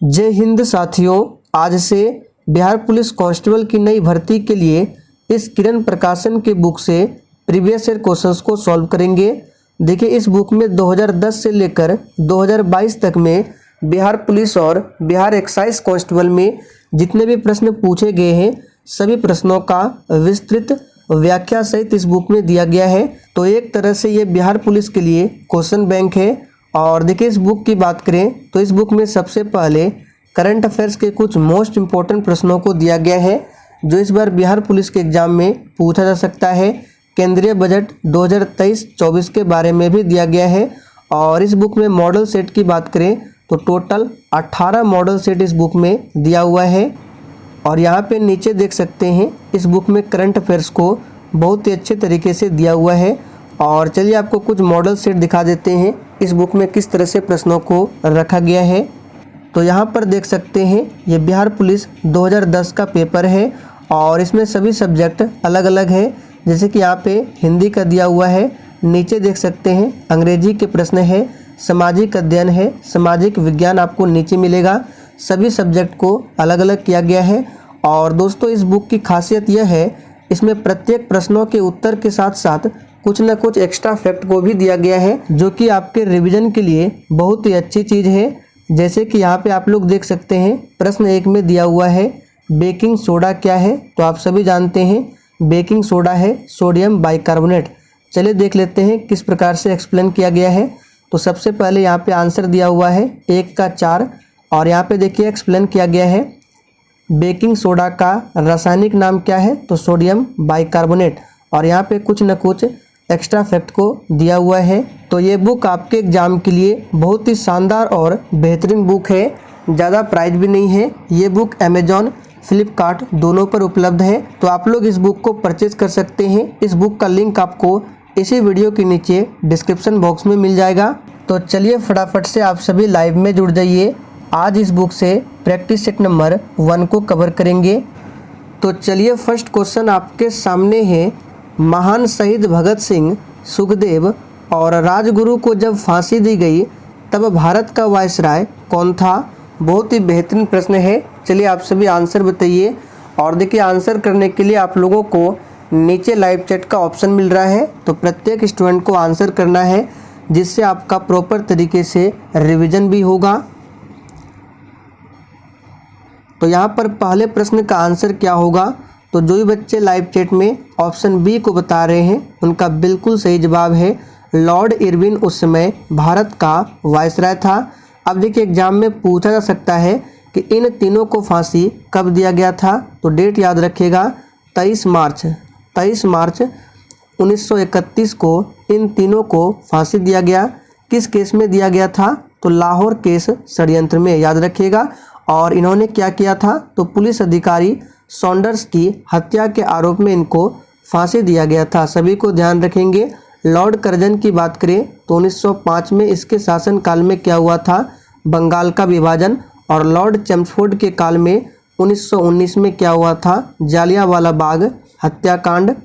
जय हिंद साथियों, आज से बिहार पुलिस कांस्टेबल की नई भर्ती के लिए इस किरण प्रकाशन के बुक से प्रीवियस ईयर क्वेश्चंस को सॉल्व करेंगे। देखिए, इस बुक में 2010 से लेकर 2022 तक में बिहार पुलिस और बिहार एक्साइज कांस्टेबल में जितने भी प्रश्न पूछे गए हैं सभी प्रश्नों का विस्तृत व्याख्या सहित इस बुक में दिया गया है। तो एक तरह से ये बिहार पुलिस के लिए क्वेश्चन बैंक है। और देखिए, इस बुक की बात करें तो इस बुक में सबसे पहले करंट अफेयर्स के कुछ मोस्ट इम्पोर्टेंट प्रश्नों को दिया गया है जो इस बार बिहार पुलिस के एग्जाम में पूछा जा सकता है। केंद्रीय बजट 2023-24 के बारे में भी दिया गया है। और इस बुक में मॉडल सेट की बात करें तो टोटल 18 मॉडल सेट इस बुक में दिया हुआ है। और यहाँ पे नीचे देख सकते हैं इस बुक में करंट अफेयर्स को बहुत ही अच्छे तरीके से दिया हुआ है। और चलिए आपको कुछ मॉडल सेट दिखा देते हैं इस बुक में किस तरह से प्रश्नों को रखा गया है। तो यहाँ पर देख सकते हैं ये बिहार पुलिस 2010 का पेपर है और इसमें सभी सब्जेक्ट अलग अलग है। जैसे कि यहाँ पे हिंदी का दिया हुआ है, नीचे देख सकते हैं अंग्रेजी के प्रश्न है, सामाजिक अध्ययन है, सामाजिक विज्ञान आपको नीचे मिलेगा। सभी सब्जेक्ट को अलग अलग किया गया है। और दोस्तों, इस बुक की खासियत यह है इसमें प्रत्येक प्रश्नों के उत्तर के साथ साथ कुछ न कुछ एक्स्ट्रा फैक्ट को भी दिया गया है जो कि आपके रिवीजन के लिए बहुत ही अच्छी चीज़ है। जैसे कि यहाँ पे आप लोग देख सकते हैं प्रश्न 1 में दिया हुआ है बेकिंग सोडा क्या है। तो आप सभी जानते हैं बेकिंग सोडा है सोडियम बाइकार्बोनेट। चलिए देख लेते हैं किस प्रकार से एक्सप्लेन किया गया है। तो सबसे पहले यहाँ पे आंसर दिया हुआ है 1 का 4 और यहाँ पे देखिए एक्सप्लेन किया गया है बेकिंग सोडा का रासायनिक नाम क्या है तो सोडियम बाइकार्बोनेट। और यहाँ पे कुछ न कुछ एक्स्ट्रा फैक्ट को दिया हुआ है। तो ये बुक आपके एग्जाम के लिए बहुत ही शानदार और बेहतरीन बुक है। ज़्यादा प्राइस भी नहीं है। ये बुक अमेजॉन, फ्लिपकार्ट दोनों पर उपलब्ध है। तो आप लोग इस बुक को परचेज कर सकते हैं। इस बुक का लिंक आपको इसी वीडियो के नीचे डिस्क्रिप्शन बॉक्स में मिल जाएगा। तो चलिए फटाफट से आप सभी लाइव में जुड़ जाइए। आज इस बुक से प्रैक्टिस सेट नंबर 1 को कवर करेंगे। तो चलिए फर्स्ट क्वेश्चन आपके सामने है, महान शहीद भगत सिंह, सुखदेव और राजगुरु को जब फांसी दी गई तब भारत का वायसराय कौन था। बहुत ही बेहतरीन प्रश्न है। चलिए आप सभी आंसर बताइए। और देखिए, आंसर करने के लिए आप लोगों को नीचे लाइव चैट का ऑप्शन मिल रहा है। तो प्रत्येक स्टूडेंट को आंसर करना है जिससे आपका प्रॉपर तरीके से रिवीजन भी होगा। तो यहाँ पर पहले प्रश्न का आंसर क्या होगा। तो जो भी बच्चे लाइव चैट में ऑप्शन बी को बता रहे हैं उनका बिल्कुल सही जवाब है लॉर्ड इरविन उस समय भारत का वायसराय था। अब देखिए, एग्जाम में पूछा जा सकता है कि इन तीनों को फांसी कब दिया गया था। तो डेट याद रखिएगा 23 मार्च 1931 को इन तीनों को फांसी दिया गया। किस केस में दिया गया था तो लाहौर केस षड्यंत्र में, याद रखिएगा। और इन्होंने क्या किया था तो पुलिस अधिकारी सॉन्डर्स की हत्या के आरोप में इनको फांसी दिया गया था। सभी को ध्यान रखेंगे। लॉर्ड कर्जन की बात करें तो 1905 में इसके शासनकाल में क्या हुआ था बंगाल का विभाजन। और लॉर्ड चैम्सफोर्ड के काल में 1919 में क्या हुआ था जालियांवाला बाग हत्याकांड।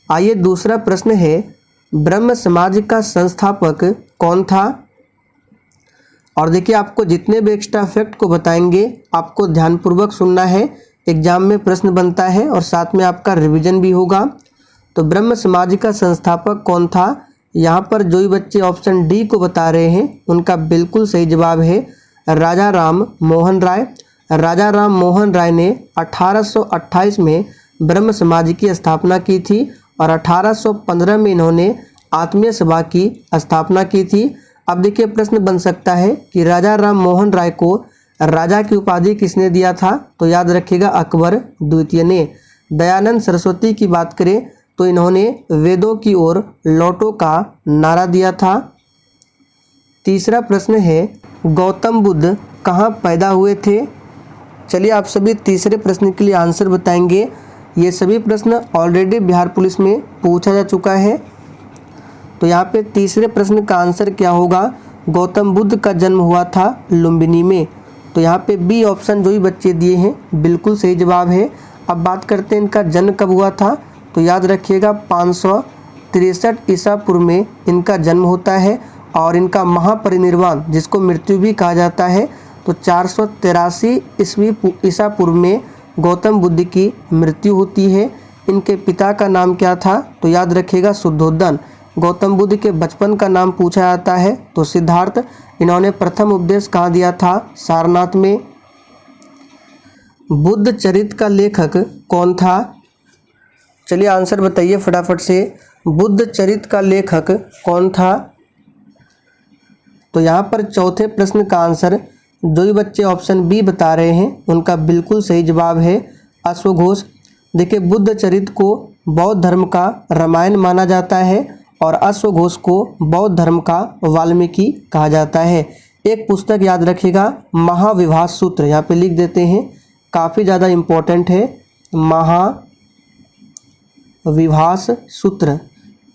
आइए दूसरा प्रश्न है, ब्रह्म समाज का संस्थापक कौन था। और देखिए, आपको जितने भी एक्स्ट्रा फैक्ट को बताएंगे आपको ध्यानपूर्वक सुनना है। एग्जाम में प्रश्न बनता है और साथ में आपका रिवीजन भी होगा। तो ब्रह्म समाज का संस्थापक कौन था। यहाँ पर जो भी बच्चे ऑप्शन डी को बता रहे हैं उनका बिल्कुल सही जवाब है राजा राम मोहन राय। राजा राम मोहन राय ने 1828 में ब्रह्म समाज की स्थापना की थी और 1815 में इन्होंने आत्मीय सभा की स्थापना की थी। अब देखिए, प्रश्न बन सकता है कि राजा राम मोहन राय को राजा की उपाधि किसने दिया था। तो याद रखिएगा अकबर द्वितीय ने। दयानंद सरस्वती की बात करें तो इन्होंने वेदों की ओर लौटो का नारा दिया था। तीसरा प्रश्न है, गौतम बुद्ध कहाँ पैदा हुए थे। चलिए आप सभी तीसरे प्रश्न के लिए आंसर बताएंगे। ये सभी प्रश्न ऑलरेडी बिहार पुलिस में पूछा जा चुका है। तो यहाँ पे तीसरे प्रश्न का आंसर क्या होगा, गौतम बुद्ध का जन्म हुआ था लुम्बिनी में। तो यहाँ पे बी ऑप्शन जो भी बच्चे दिए हैं बिल्कुल सही जवाब है। अब बात करते हैं इनका जन्म कब हुआ था। तो याद रखिएगा 563 ईसा पूर्व में इनका जन्म होता है और इनका महापरिनिर्वाण जिसको मृत्यु भी कहा जाता है तो 483 ईसा पूर्व में गौतम बुद्ध की मृत्यु होती है। इनके पिता का नाम क्या था? तो याद रखिएगा शुद्धोदन। गौतम बुद्ध के बचपन का नाम पूछा जाता है तो सिद्धार्थ। इन्होंने प्रथम उपदेश कहाँ दिया था? सारनाथ में। बुद्ध चरित का लेखक कौन था? चलिए आंसर बताइए फटाफट से। बुद्ध चरित का लेखक कौन था? तो यहाँ पर चौथे प्रश्न का आंसर जो भी बच्चे ऑप्शन बी बता रहे हैं उनका बिल्कुल सही जवाब है अश्वघोष। देखिए बुद्ध चरित को बौद्ध धर्म का रामायण माना जाता है और अश्वघोष को बौद्ध धर्म का वाल्मीकि कहा जाता है। एक पुस्तक याद रखिएगा महाविभास सूत्र, यहाँ पे लिख देते हैं, काफ़ी ज़्यादा इम्पोर्टेंट है। महाविभास सूत्र,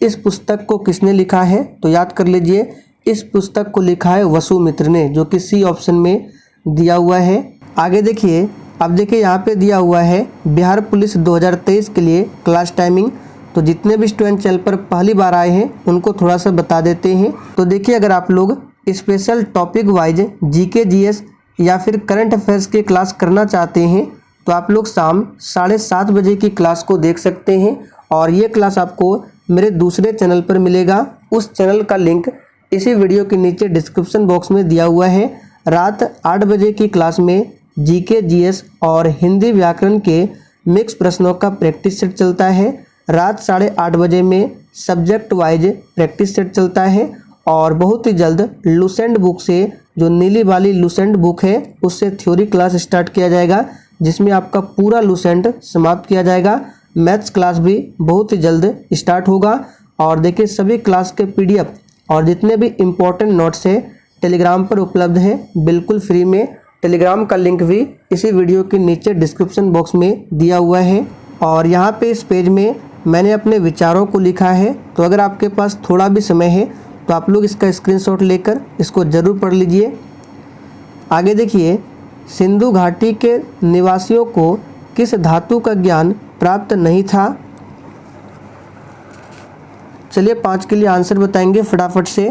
इस पुस्तक को किसने लिखा है? तो याद कर लीजिए, इस पुस्तक को लिखा है वसुमित्र ने, जो कि सी ऑप्शन में दिया हुआ है। आगे देखिए, अब देखिए यहाँ पे दिया हुआ है बिहार पुलिस 2023 के लिए क्लास टाइमिंग। तो जितने भी स्टूडेंट चैनल पर पहली बार आए हैं उनको थोड़ा सा बता देते हैं। तो देखिए, अगर आप लोग special topic wise GK GS या फिर करंट अफेयर्स की क्लास करना चाहते हैं तो आप लोग शाम 7:30 बजे की क्लास को देख सकते हैं और ये क्लास आपको मेरे दूसरे चैनल पर मिलेगा। उस चैनल का लिंक इसी वीडियो के नीचे डिस्क्रिप्शन बॉक्स में दिया हुआ है। रात 8 बजे की क्लास में जीके जीएस और हिंदी व्याकरण के मिक्स प्रश्नों का प्रैक्टिस सेट चलता है। रात 8:30 बजे में सब्जेक्ट वाइज प्रैक्टिस सेट चलता है और बहुत ही जल्द लुसेंट बुक से, जो नीली वाली लुसेंट बुक है, उससे थ्योरी क्लास स्टार्ट किया जाएगा, जिसमें आपका पूरा लुसेंट समाप्त किया जाएगा। मैथ्स क्लास भी बहुत ही जल्द स्टार्ट होगा। और देखिए सभी क्लास के पीडीएफ और जितने भी इम्पोर्टेंट नोट्स है टेलीग्राम पर उपलब्ध है बिल्कुल फ्री में। टेलीग्राम का लिंक भी इसी वीडियो के नीचे डिस्क्रिप्शन बॉक्स में दिया हुआ है। और यहाँ पे इस पेज में मैंने अपने विचारों को लिखा है, तो अगर आपके पास थोड़ा भी समय है तो आप लोग इसका स्क्रीनशॉट लेकर इसको ज़रूर पढ़ लीजिए। आगे देखिए, सिंधु घाटी के निवासियों को किस धातु का ज्ञान प्राप्त नहीं था? चलिए 5 के लिए आंसर बताएंगे फटाफट से।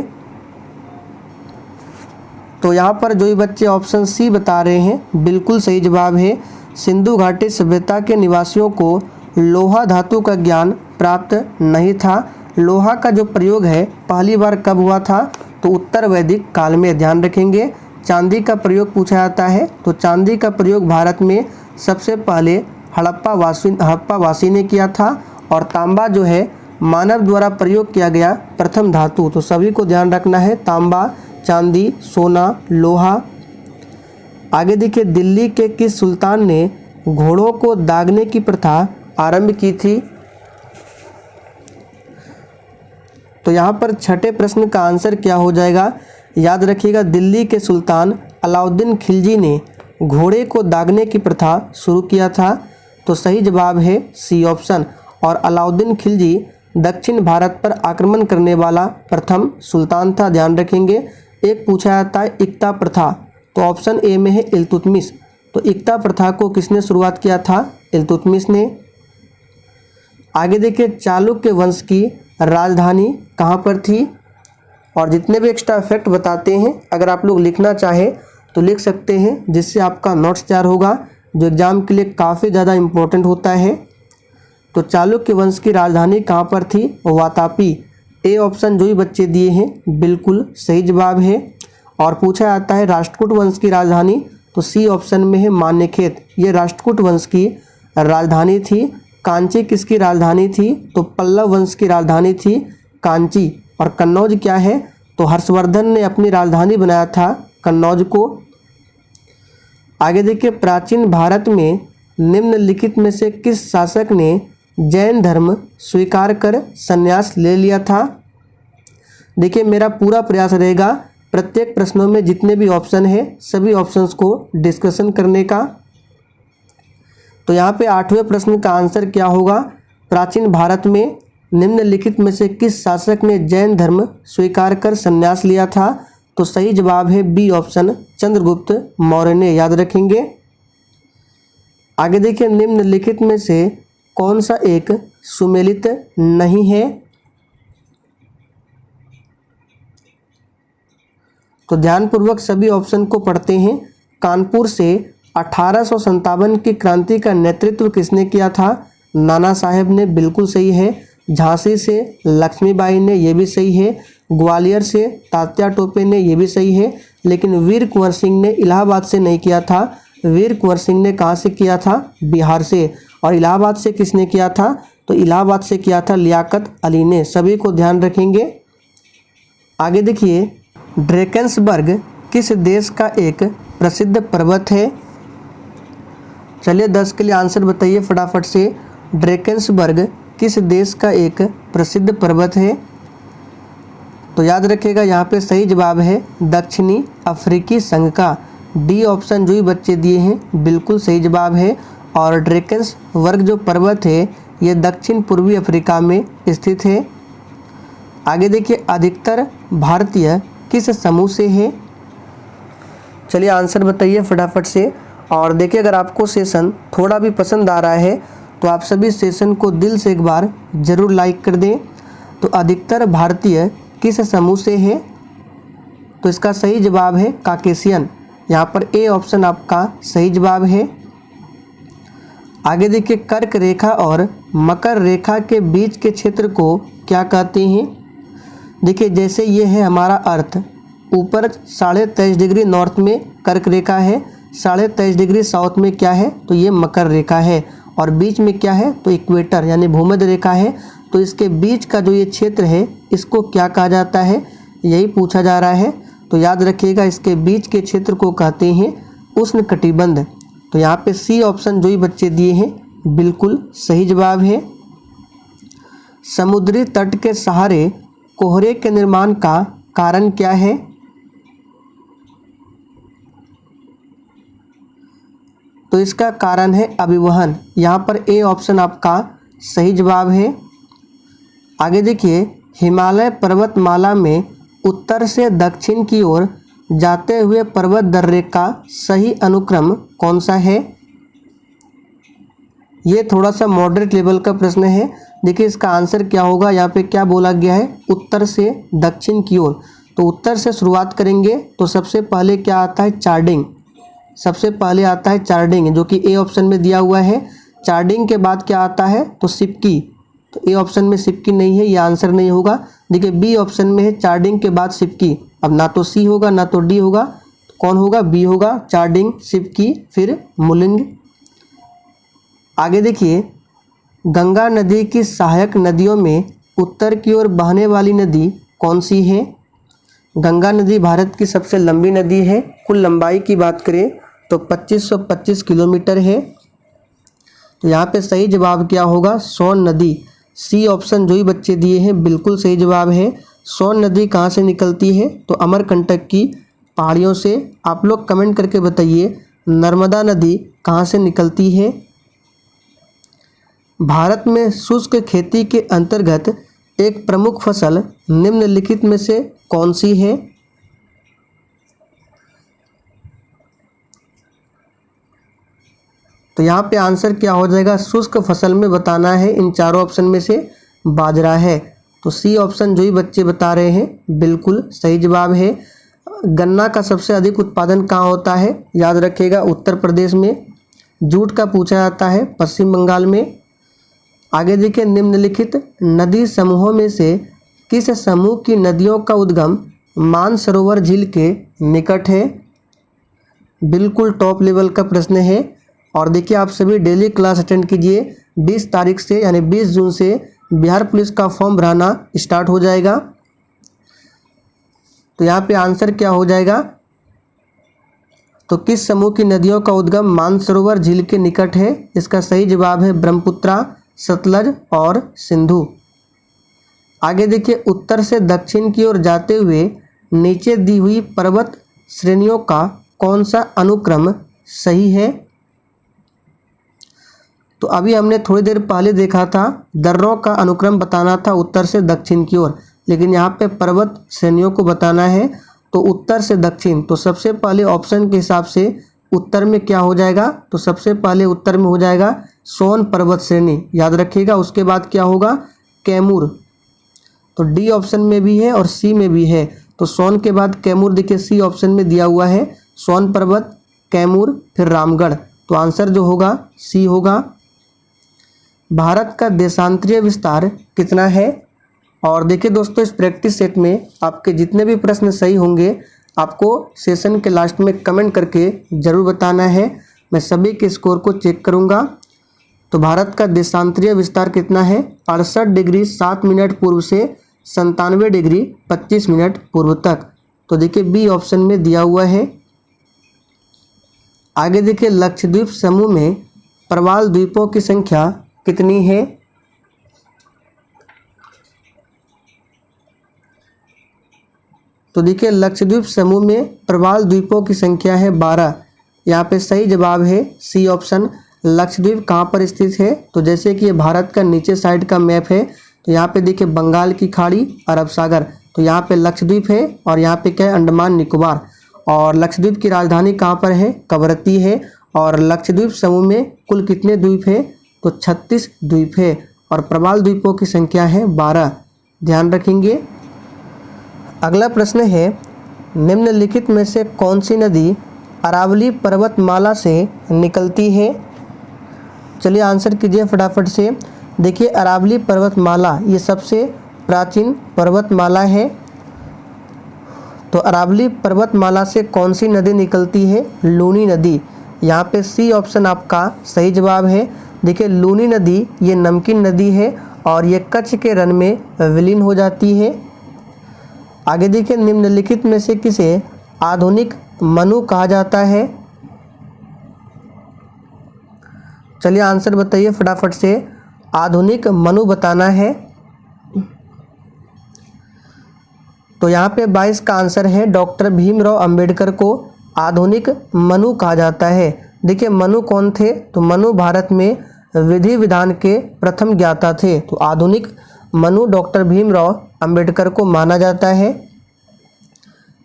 तो यहाँ पर जो भी बच्चे ऑप्शन सी बता रहे हैं बिल्कुल सही जवाब है। सिंधु घाटी सभ्यता के निवासियों को लोहा धातु का ज्ञान प्राप्त नहीं था। लोहा का जो प्रयोग है पहली बार कब हुआ था? तो उत्तर वैदिक काल में। ध्यान रखेंगे। चांदी का प्रयोग पूछा जाता है, तो चांदी का प्रयोग भारत में सबसे पहले हड़प्पा वासी ने किया था। और तांबा जो है मानव द्वारा प्रयोग किया गया प्रथम धातु। तो सभी को ध्यान रखना है, तांबा, चांदी, सोना, लोहा। आगे देखिए, दिल्ली के किस सुल्तान ने घोड़ों को दागने की प्रथा आरंभ की थी? तो यहाँ पर छठे प्रश्न का आंसर क्या हो जाएगा? याद रखिएगा, दिल्ली के सुल्तान अलाउद्दीन खिलजी ने घोड़े को दागने की प्रथा शुरू किया था। तो सही जवाब है सी ऑप्शन। और अलाउद्दीन खिलजी दक्षिण भारत पर आक्रमण करने वाला प्रथम सुल्तान था। ध्यान रखेंगे। एक पूछा जाता है इक्ता प्रथा, तो ऑप्शन ए में है इल्तुतमिश। तो इक्ता प्रथा को किसने शुरुआत किया था? इल्तुतमिश ने। आगे देखिए, चालुक्य वंश की राजधानी कहाँ पर थी? और जितने भी एक्स्ट्रा फैक्ट बताते हैं अगर आप लोग लिखना चाहे तो लिख सकते हैं, जिससे आपका नोट्स तैयार होगा, जो एग्जाम के लिए काफ़ी ज़्यादा इम्पोर्टेंट होता है। तो चालुक्य वंश की राजधानी कहाँ पर थी? वातापी। ए ऑप्शन जो भी बच्चे दिए हैं बिल्कुल सही जवाब है। और पूछा जाता है राष्ट्रकूट वंश की राजधानी, तो सी ऑप्शन में है मान्यखेत। ये राष्ट्रकूट वंश की राजधानी थी। कांची किसकी राजधानी थी? तो पल्लव वंश की राजधानी थी कांची। और कन्नौज क्या है? तो हर्षवर्धन ने अपनी राजधानी बनाया था कन्नौज को। आगे देखिए, प्राचीन भारत में निम्नलिखित में से किस शासक ने जैन धर्म स्वीकार कर संन्यास ले लिया था? देखिए, मेरा पूरा प्रयास रहेगा प्रत्येक प्रश्नों में जितने भी ऑप्शन है सभी ऑप्शंस को डिस्कशन करने का। तो यहाँ पे 8वें प्रश्न का आंसर क्या होगा? प्राचीन भारत में निम्नलिखित में से किस शासक ने जैन धर्म स्वीकार कर संन्यास लिया था? तो सही जवाब है बी ऑप्शन, चंद्रगुप्त मौर्य ने। याद रखेंगे। आगे देखिए, निम्नलिखित में से कौन सा एक सुमेलित नहीं है? तो ध्यानपूर्वक सभी ऑप्शन को पढ़ते हैं। कानपुर से 1857 की क्रांति का नेतृत्व किसने किया था? नाना साहेब ने, बिल्कुल सही है। झांसी से लक्ष्मीबाई ने, ये भी सही है। ग्वालियर से तात्या टोपे ने, ये भी सही है। लेकिन वीर कुंवर सिंह ने इलाहाबाद से नहीं किया था। वीर कुंवर सिंह ने कहाँ से किया था? बिहार से। और इलाहाबाद से किसने किया था? तो इलाहाबाद से किया था लियाकत अली ने। सभी को ध्यान रखेंगे। आगे देखिए, ड्रेकेंसबर्ग किस देश का एक प्रसिद्ध पर्वत है? चलिए 10 के लिए आंसर बताइए फटाफट से। ड्रेकेंसबर्ग किस देश का एक प्रसिद्ध पर्वत है? तो याद रखिएगा यहाँ पे सही जवाब है दक्षिणी अफ्रीकी संघ का। डी ऑप्शन जो ही बच्चे दिए हैं बिल्कुल सही जवाब है। और ड्रेकेंसबर्ग जो पर्वत है ये दक्षिण पूर्वी अफ्रीका में स्थित है। आगे देखिए, अधिकतर भारतीय किस समूह से है? चलिए आंसर बताइए फटाफट से। और देखिए, अगर आपको सेशन थोड़ा भी पसंद आ रहा है तो आप सभी सेशन को दिल से एक बार ज़रूर लाइक कर दें। तो अधिकतर भारतीय किस समूह से है? तो इसका सही जवाब है काकेशियन। यहाँ पर ए ऑप्शन आपका सही जवाब है। आगे देखिए, कर्क रेखा और मकर रेखा के बीच के क्षेत्र को क्या कहते हैं? देखिए, जैसे ये है हमारा अर्थ, ऊपर 23.5 डिग्री नॉर्थ में कर्क रेखा है, 23.5 डिग्री साउथ में क्या है? तो ये मकर रेखा है। और बीच में क्या है? तो इक्वेटर यानी भूमध्य रेखा है। तो इसके बीच का जो ये क्षेत्र है इसको क्या कहा जाता है? यही पूछा जा रहा है। तो याद रखिएगा, इसके बीच के क्षेत्र को कहते हैं उष्णकटिबंध। तो यहाँ पे सी ऑप्शन जो ही बच्चे दिए हैं बिल्कुल सही जवाब है। समुद्री तट के सहारे कोहरे के निर्माण का कारण क्या है? तो इसका कारण है अभिवहन। यहाँ पर ए ऑप्शन आपका सही जवाब है। आगे देखिए, हिमालय पर्वतमाला में उत्तर से दक्षिण की ओर जाते हुए पर्वत दर्रे का सही अनुक्रम कौन सा है? ये थोड़ा सा मॉडरेट लेवल का प्रश्न है। देखिए इसका आंसर क्या होगा। यहाँ पे क्या बोला गया है? उत्तर से दक्षिण की ओर। तो उत्तर से शुरुआत करेंगे तो सबसे पहले क्या आता है? चार्डिंग। सबसे पहले आता है चार्डिंग, जो कि ए ऑप्शन में दिया हुआ है। चार्डिंग के बाद क्या आता है? तो सिपकी। तो ए ऑप्शन में सिपकी नहीं है, ये आंसर नहीं होगा। देखिए बी ऑप्शन में है चार्डिंग के बाद सिपकी। अब ना तो सी होगा ना तो डी होगा, तो कौन होगा? बी होगा। चार्डिंग, सिपकी, फिर मुलिंग। आगे देखिए, गंगा नदी की सहायक नदियों में उत्तर की ओर बहने वाली नदी कौन सी है? गंगा नदी भारत की सबसे लंबी नदी है। कुल लंबाई की बात करें तो 2525 किलोमीटर है। तो यहाँ पे सही जवाब क्या होगा? सोन नदी। सी ऑप्शन जो ही बच्चे दिए हैं बिल्कुल सही जवाब है। सोन नदी कहाँ से निकलती है? तो अमरकंटक की पहाड़ियों से। आप लोग कमेंट करके बताइए नर्मदा नदी कहाँ से निकलती है? भारत में शुष्क खेती के अंतर्गत एक प्रमुख फसल निम्नलिखित में से कौन सी है? तो यहाँ पे आंसर क्या हो जाएगा? शुष्क फसल में बताना है इन चारों ऑप्शन में से बाजरा है। तो सी ऑप्शन जो ही बच्चे बता रहे हैं बिल्कुल सही जवाब है। गन्ना का सबसे अधिक उत्पादन कहाँ होता है? याद रखिएगा उत्तर प्रदेश में। जूट का पूछा जाता है पश्चिम बंगाल में। आगे देखिए, निम्नलिखित नदी समूहों में से किस समूह की नदियों का उद्गम मानसरोवर झील के निकट है? बिल्कुल टॉप लेवल का प्रश्न है। और देखिए आप सभी डेली क्लास अटेंड कीजिए। 20 तारीख से यानी 20 जून से बिहार पुलिस का फॉर्म भराना स्टार्ट हो जाएगा। तो यहाँ पे आंसर क्या हो जाएगा? तो किस समूह की नदियों का उद्गम मानसरोवर झील के निकट है? इसका सही जवाब है ब्रह्मपुत्रा, सतलज और सिंधु। आगे देखिए, उत्तर से दक्षिण की ओर जाते हुए नीचे दी हुई पर्वत श्रेणियों का कौन सा अनुक्रम सही है? तो अभी हमने थोड़ी देर पहले देखा था दर्रों का अनुक्रम बताना था उत्तर से दक्षिण की ओर, लेकिन यहाँ पे पर्वत श्रेणियों को बताना है तो उत्तर से दक्षिण। तो सबसे पहले ऑप्शन के हिसाब से उत्तर में क्या हो जाएगा? तो सबसे पहले उत्तर में हो जाएगा सोन पर्वत श्रेणी, याद रखिएगा। उसके बाद क्या होगा? कैमूर। तो डी ऑप्शन में भी है और सी में भी है। तो सोन के बाद कैमूर, देखिए सी ऑप्शन में दिया हुआ है सोन पर्वत। कैमूर, फिर रामगढ़। तो आंसर जो होगा सी होगा। भारत का देशांतरीय विस्तार कितना है? और देखिए दोस्तों, इस प्रैक्टिस सेट में आपके जितने भी प्रश्न सही होंगे आपको सेशन के लास्ट में कमेंट करके ज़रूर बताना है। मैं सभी के स्कोर को चेक करूंगा। तो भारत का देशांतरीय विस्तार कितना है? 68 डिग्री 7 मिनट पूर्व से 97 डिग्री 25 मिनट पूर्व तक। तो देखिए बी ऑप्शन में दिया हुआ है। आगे देखिए, लक्षद्वीप समूह में प्रवाल द्वीपों की संख्या कितनी है? तो देखिए, लक्षद्वीप समूह में प्रवाल द्वीपों की संख्या है 12। यहाँ पे सही जवाब है सी ऑप्शन। लक्षद्वीप कहाँ पर स्थित है? तो जैसे कि ये भारत का नीचे साइड का मैप है, तो यहाँ पे देखिए बंगाल की खाड़ी, अरब सागर, तो यहाँ पे लक्षद्वीप है और यहाँ पे क्या है? अंडमान निकोबार। और लक्षद्वीप की राजधानी कहाँ पर है? कवरत्ती है। और लक्षद्वीप समूह में कुल कितने द्वीप है? तो 36 द्वीप है और प्रवाल द्वीपों की संख्या है 12। ध्यान रखेंगे। अगला प्रश्न है, निम्नलिखित में से कौन सी नदी अरावली पर्वतमाला से निकलती है? चलिए आंसर कीजिए फटाफट से। देखिए, अरावली पर्वतमाला ये सबसे प्राचीन पर्वतमाला है। तो अरावली पर्वतमाला से कौन सी नदी निकलती है? लूनी नदी। यहाँ पे सी ऑप्शन आपका सही जवाब है। देखिए, लूनी नदी ये नमकीन नदी है और ये कच्छ के रण में विलीन हो जाती है। आगे देखिए, निम्नलिखित में से किसे आधुनिक मनु कहा जाता है? चलिए आंसर बताइए फटाफट से। आधुनिक मनु बताना है। तो यहाँ पे 22 का आंसर है। डॉक्टर भीमराव अंबेडकर को आधुनिक मनु कहा जाता है। देखिए, मनु कौन थे? तो मनु भारत में विधि विधान के प्रथम ज्ञाता थे। तो आधुनिक मनु डॉक्टर भीमराव अंबेडकर को माना जाता है।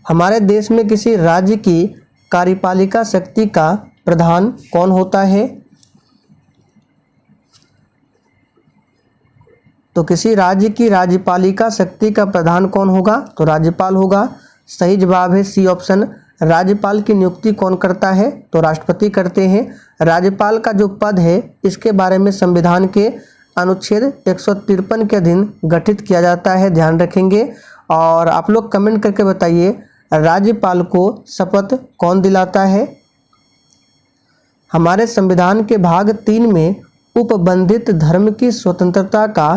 हमारे देश में किसी राज्य की कार्यपालिका शक्ति का प्रधान कौन होता है? तो किसी राज्य की राज्यपालिका शक्ति का प्रधान कौन होगा? तो राज्यपाल होगा। सही जवाब है सी ऑप्शन। राज्यपाल की नियुक्ति कौन करता है? तो राष्ट्रपति करते हैं। राज्यपाल का जो पद है इसके बारे में संविधान के अनुच्छेद 153 के अधीन गठित किया जाता है। ध्यान रखेंगे। और आप लोग कमेंट करके बताइए, राज्यपाल को शपथ कौन दिलाता है? हमारे संविधान के भाग 3 में उपबंधित धर्म की स्वतंत्रता का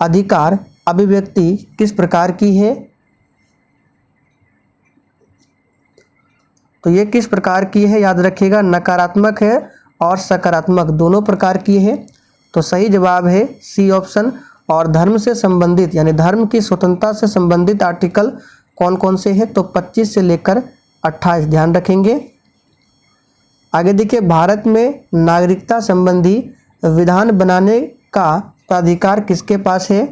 अधिकार अभिव्यक्ति किस प्रकार की है? तो ये किस प्रकार की है? याद रखिएगा, नकारात्मक है और सकारात्मक दोनों प्रकार की है। तो सही जवाब है सी ऑप्शन। और धर्म से संबंधित यानी धर्म की स्वतंत्रता से संबंधित आर्टिकल कौन कौन से हैं? तो 25 से लेकर 28। ध्यान रखेंगे। आगे देखिए, भारत में नागरिकता संबंधी विधान बनाने का प्राधिकार किसके पास है?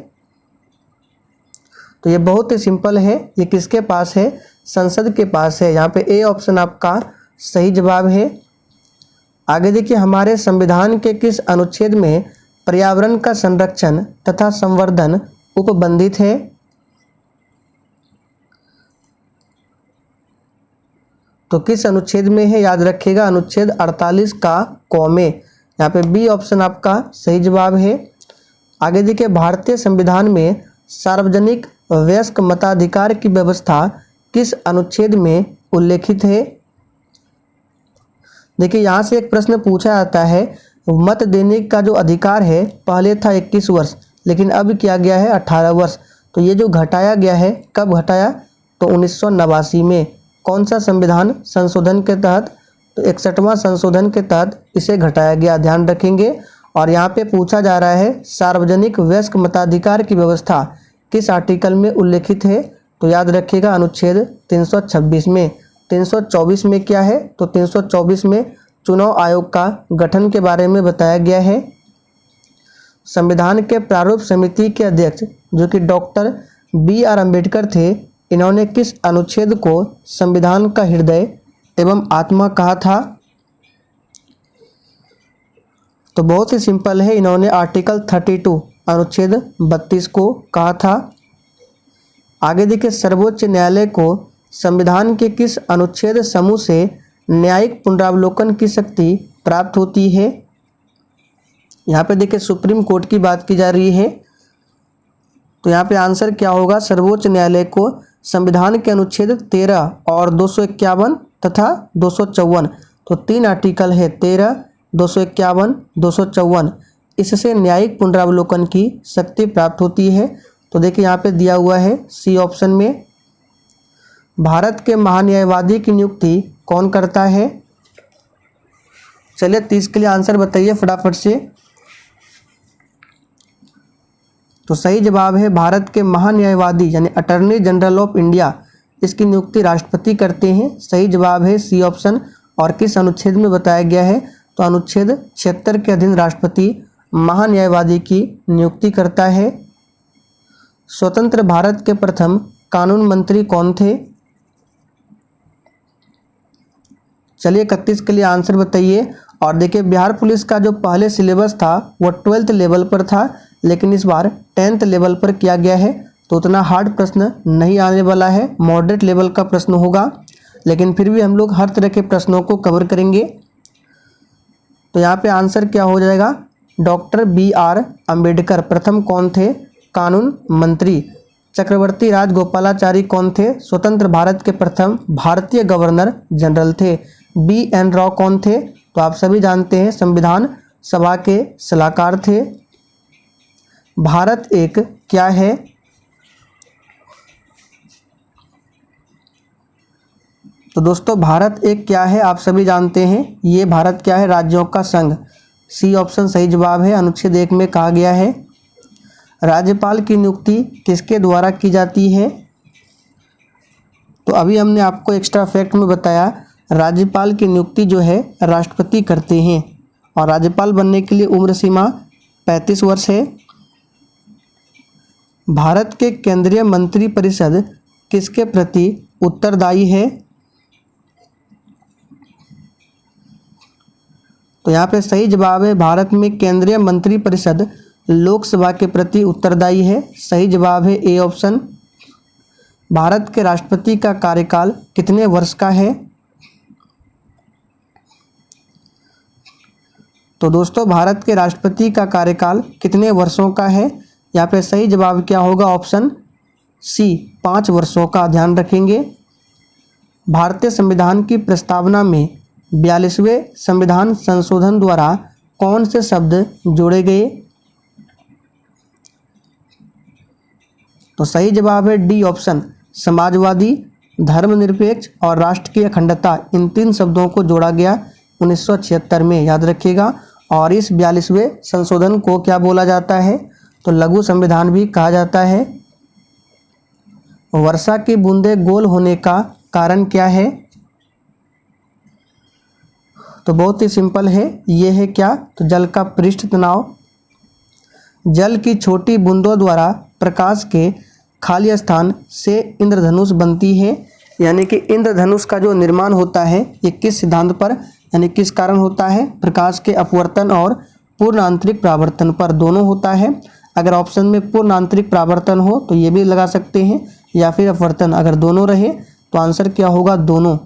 तो ये बहुत ही सिंपल है। ये किसके पास है? संसद के पास है। यहाँ पे ए ऑप्शन आपका सही जवाब है। आगे देखिए, हमारे संविधान के किस अनुच्छेद में पर्यावरण का संरक्षण तथा संवर्धन उपबंधित है? तो किस अनुच्छेद में है? याद रखिएगा, अनुच्छेद 48 का क में। यहाँ पे बी ऑप्शन आपका सही जवाब है। आगे देखिए, भारतीय संविधान में सार्वजनिक वयस्क मताधिकार की व्यवस्था किस अनुच्छेद में उल्लेखित है? देखिए, यहाँ से एक प्रश्न पूछा जाता है, मत देने का जो अधिकार है पहले था 21 वर्ष, लेकिन अब किया गया है 18 वर्ष। तो ये जो घटाया गया है, कब घटाया? तो 1989 में। कौन सा संविधान संशोधन के तहत? तो 61वां संशोधन के तहत इसे घटाया गया। ध्यान रखेंगे। और यहाँ पे पूछा जा रहा है, सार्वजनिक वयस्क मताधिकार की व्यवस्था किस आर्टिकल में उल्लेखित है? तो याद रखिएगा, अनुच्छेद 326 में। 324 में क्या है? तो 324 में चुनाव आयोग का गठन के बारे में बताया गया है। संविधान के प्रारूप समिति के अध्यक्ष जो कि डॉक्टर BR अम्बेडकर थे, इन्होंने किस अनुच्छेद को संविधान का हृदय एवं आत्मा कहा था? तो बहुत ही सिंपल है, इन्होंने आर्टिकल 32 अनुच्छेद 32 को कहा था। आगे देखिए, सर्वोच्च न्यायालय को संविधान के किस अनुच्छेद समूह से न्यायिक पुनरावलोकन की शक्ति प्राप्त होती है? यहाँ पे देखिए सुप्रीम कोर्ट की बात की जा रही है, तो यहाँ पे आंसर क्या होगा? सर्वोच्च न्यायालय को संविधान के अनुच्छेद 13 और 251 तथा 254, तो 3 आर्टिकल है 13, 251, 254, इससे न्यायिक पुनरावलोकन की शक्ति प्राप्त होती है। तो देखिए यहाँ पे दिया हुआ है सी ऑप्शन में। भारत के महान्यायवादी की नियुक्ति कौन करता है? चलिए 30 के लिए आंसर बताइए फटाफट से। तो सही जवाब है भारत के महान्यायवादी यानी अटॉर्नी जनरल ऑफ इंडिया, इसकी नियुक्ति राष्ट्रपति करते हैं। सही जवाब है सी ऑप्शन। और किस अनुच्छेद में बताया गया है? तो अनुच्छेद 76 के अधीन राष्ट्रपति महान्यायवादी की नियुक्ति करता है। स्वतंत्र भारत के प्रथम कानून मंत्री कौन थे? चलिए 31 के लिए आंसर बताइए। और देखिए बिहार पुलिस का जो पहले सिलेबस था वो 12th लेवल पर था, लेकिन इस बार 10th लेवल पर किया गया है, तो उतना हार्ड प्रश्न नहीं आने वाला है, मॉडरेट लेवल का प्रश्न होगा, लेकिन फिर भी हम लोग हर तरह के प्रश्नों को कवर करेंगे। तो यहाँ पे आंसर क्या हो जाएगा? डॉक्टर BR अम्बेडकर प्रथम कौन थे? कानून मंत्री। चक्रवर्ती राजगोपालाचारी कौन थे? स्वतंत्र भारत के प्रथम भारतीय गवर्नर जनरल थे। BN राव कौन थे? तो आप सभी जानते हैं संविधान सभा के सलाहकार थे। भारत एक क्या है? तो दोस्तों भारत एक क्या है आप सभी जानते हैं, ये भारत क्या है? राज्यों का संघ। सी ऑप्शन सही जवाब है। अनुच्छेद 1 में कहा गया है। राज्यपाल की नियुक्ति किसके द्वारा की जाती है? तो अभी हमने आपको एक्स्ट्रा फैक्ट में बताया, राज्यपाल की नियुक्ति जो है राष्ट्रपति करते हैं, और राज्यपाल बनने के लिए उम्र सीमा 35 वर्ष है। भारत के केंद्रीय मंत्रिपरिषद किसके प्रति उत्तरदायी है? तो यहाँ पे सही जवाब है भारत में केंद्रीय मंत्रिपरिषद लोकसभा के प्रति उत्तरदायी है। सही जवाब है ए ऑप्शन। भारत के राष्ट्रपति का कार्यकाल कितने वर्ष का है? तो दोस्तों भारत के राष्ट्रपति का कार्यकाल कितने वर्षों का है? यहाँ पे सही जवाब क्या होगा? ऑप्शन सी 5 वर्षों का। ध्यान रखेंगे। भारतीय संविधान की प्रस्तावना में 42वें संविधान संशोधन द्वारा कौन से शब्द जोड़े गए? तो सही जवाब है डी ऑप्शन। समाजवादी, धर्मनिरपेक्ष और राष्ट्र की अखंडता, इन 3 शब्दों को जोड़ा गया 1976 में, याद रखिएगा। और इस 42वें संशोधन को क्या बोला जाता है? तो लघु संविधान भी कहा जाता है। वर्षा की बूंदें गोल होने का कारण क्या है? तो बहुत ही सिंपल है, ये है क्या? तो जल का पृष्ठ तनाव। जल की छोटी बूंदों द्वारा प्रकाश के खाली स्थान से इंद्रधनुष बनती है। यानी कि इंद्रधनुष का जो निर्माण होता है ये किस सिद्धांत पर यानी किस कारण होता है? प्रकाश के अपवर्तन और पूर्ण आंतरिक परावर्तन पर, दोनों होता है। अगर ऑप्शन में पूर्ण आंतरिक परावर्तन हो तो ये भी लगा सकते हैं, या फिर अपवर्तन, अगर दोनों रहे तो आंसर क्या होगा? दोनों।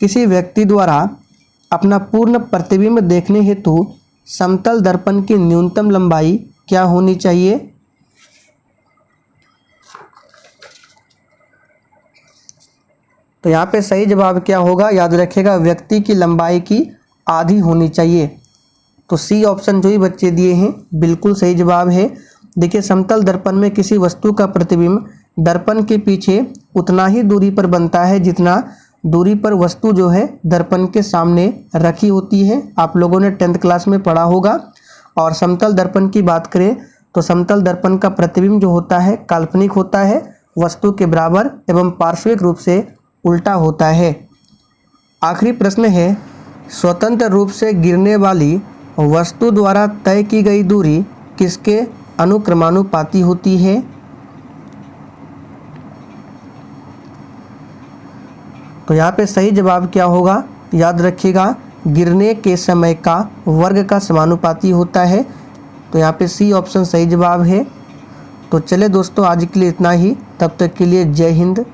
किसी व्यक्ति द्वारा अपना पूर्ण प्रतिबिंब देखने हेतु समतल दर्पण की न्यूनतम लंबाई क्या होनी चाहिए? तो यहाँ पे सही जवाब क्या होगा? याद रखिएगा, व्यक्ति की लंबाई की आधी होनी चाहिए। तो सी ऑप्शन जो ही बच्चे दिए हैं बिल्कुल सही जवाब है। देखिए समतल दर्पण में किसी वस्तु का प्रतिबिंब दर्पण के पीछे उतना ही दूरी पर बनता है जितना दूरी पर वस्तु जो है दर्पण के सामने रखी होती है। आप लोगों ने 10th क्लास में पढ़ा होगा। और समतल दर्पण की बात करें तो समतल दर्पण का प्रतिबिंब जो होता है काल्पनिक होता है, वस्तु के बराबर एवं पार्श्विक रूप से उल्टा होता है। आखिरी प्रश्न है, स्वतंत्र रूप से गिरने वाली वस्तु द्वारा तय की गई दूरी किसके अनुक्रमानुपाती होती है? तो यहाँ पे सही जवाब क्या होगा? याद रखिएगा, गिरने के समय का वर्ग का समानुपाती होता है। तो यहाँ पे सी ऑप्शन सही जवाब है। तो चले दोस्तों, आज के लिए इतना ही। तब तक के लिए जय हिंद।